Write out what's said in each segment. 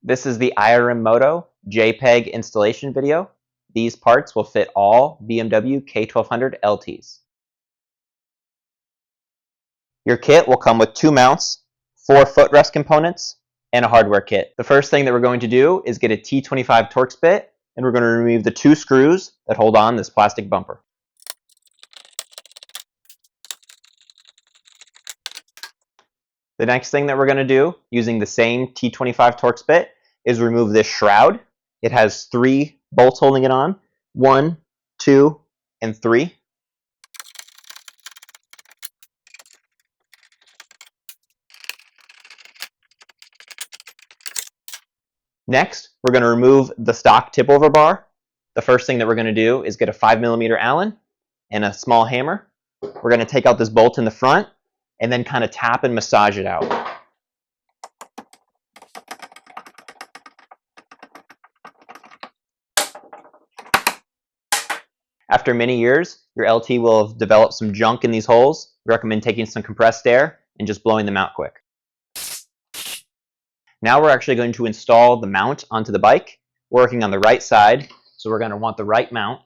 This is the IRM Moto JPeg installation video. These parts will fit all BMW K1200LTs. Your kit will come with 2 mounts, 4 footrest components, and a hardware kit. The first thing that we're going to do is get a T25 Torx bit, and we're going to remove the 2 screws that hold on this plastic bumper. The next thing that we're going to do, using the same T25 Torx bit, is remove this shroud. It has 3 bolts holding it on. 1, 2, and 3. Next, we're going to remove the stock tip-over bar. The first thing that we're going to do is get a 5mm Allen and a small hammer. We're going to take out this bolt in the front and then kind of tap and massage it out. After many years, your LT will have developed some junk in these holes. We recommend taking some compressed air and just blowing them out quick. Now we're actually going to install the mount onto the bike. We're working on the right side, so we're going to want the right mount.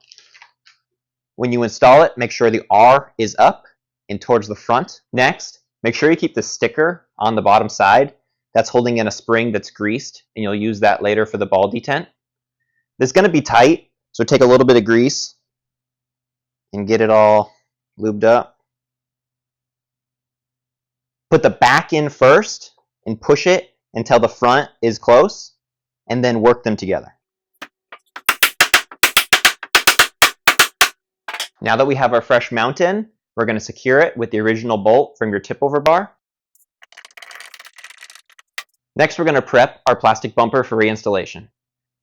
When you install it, make sure the R is up and towards the front. Next, make sure you keep the sticker on the bottom side. That's holding in a spring that's greased, and you'll use that later for the ball detent. This is going to be tight, so take a little bit of grease and get it all lubed up. Put the back in first and push it until the front is close, and then work them together. Now that we have our fresh mount in, we're going to secure it with the original bolt from your tip-over bar. Next, we're going to prep our plastic bumper for reinstallation.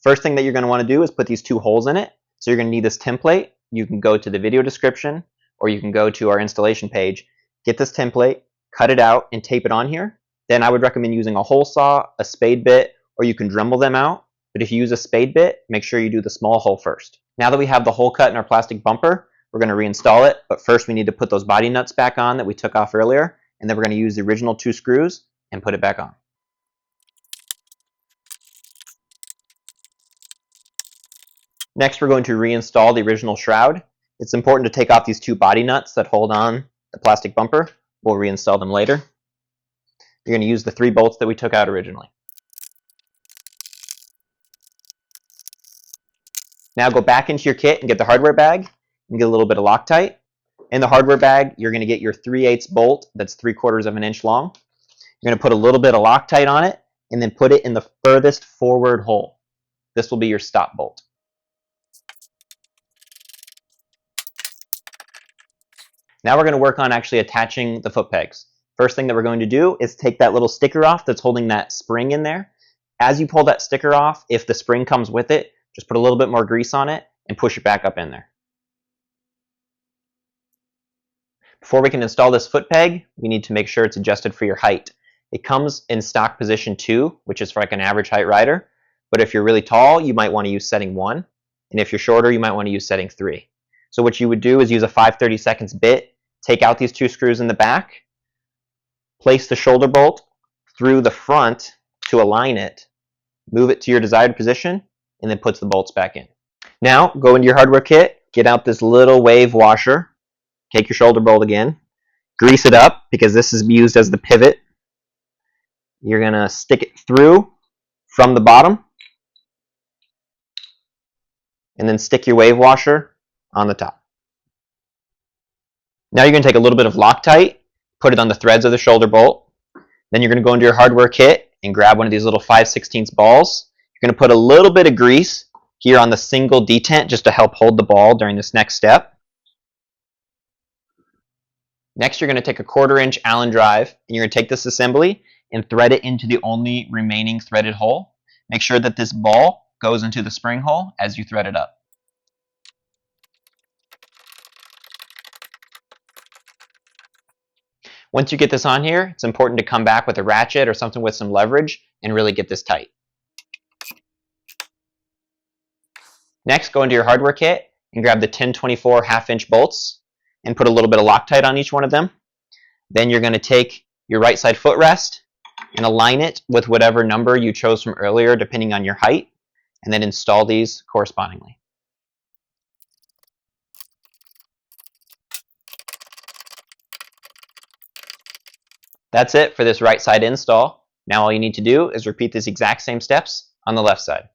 First thing that you're going to want to do is put these 2 holes in it. So you're going to need this template. You can go to the video description, or you can go to our installation page, get this template, cut it out, and tape it on here. Then I would recommend using a hole saw, a spade bit, or you can Dremel them out. But if you use a spade bit, make sure you do the small hole first. Now that we have the hole cut in our plastic bumper, we're going to reinstall it. But first we need to put those body nuts back on that we took off earlier. And then we're going to use the original 2 screws and put it back on. Next, we're going to reinstall the original shroud. It's important to take off these 2 body nuts that hold on the plastic bumper. We'll reinstall them later. You're going to use the 3 bolts that we took out originally. Now go back into your kit and get the hardware bag and get a little bit of Loctite. In the hardware bag, you're going to get your 3/8 bolt that's 3/4 of an inch long. You're going to put a little bit of Loctite on it and then put it in the furthest forward hole. This will be your stop bolt. Now we're going to work on actually attaching the foot pegs. First thing that we're going to do is take that little sticker off that's holding that spring in there. As you pull that sticker off, if the spring comes with it, just put a little bit more grease on it and push it back up in there. Before we can install this foot peg, we need to make sure it's adjusted for your height. It comes in stock position 2, which is for like an average height rider. But if you're really tall, you might want to use setting 1. And if you're shorter, you might want to use setting 3. So what you would do is use a 5/32 bit, take out these 2 screws in the back, place the shoulder bolt through the front to align it, move it to your desired position, and then puts the bolts back in. Now go into your hardware kit, get out this little wave washer, take your shoulder bolt again, grease it up because this is used as the pivot. You're going to stick it through from the bottom, and then stick your wave washer on the top. Now you're going to take a little bit of Loctite, put it on the threads of the shoulder bolt. Then you're going to go into your hardware kit and grab one of these little 5/16 balls. You're going to put a little bit of grease here on the single detent just to help hold the ball during this next step. Next, you're going to take a 1/4 inch Allen drive, and you're going to take this assembly and thread it into the only remaining threaded hole. Make sure that this ball goes into the spring hole as you thread it up. Once you get this on here, it's important to come back with a ratchet or something with some leverage and really get this tight. Next, go into your hardware kit and grab the 1024 1/2-inch bolts and put a little bit of Loctite on each one of them. Then you're going to take your right side footrest and align it with whatever number you chose from earlier depending on your height, and then install these correspondingly. That's it for this right side install. Now all you need to do is repeat these exact same steps on the left side.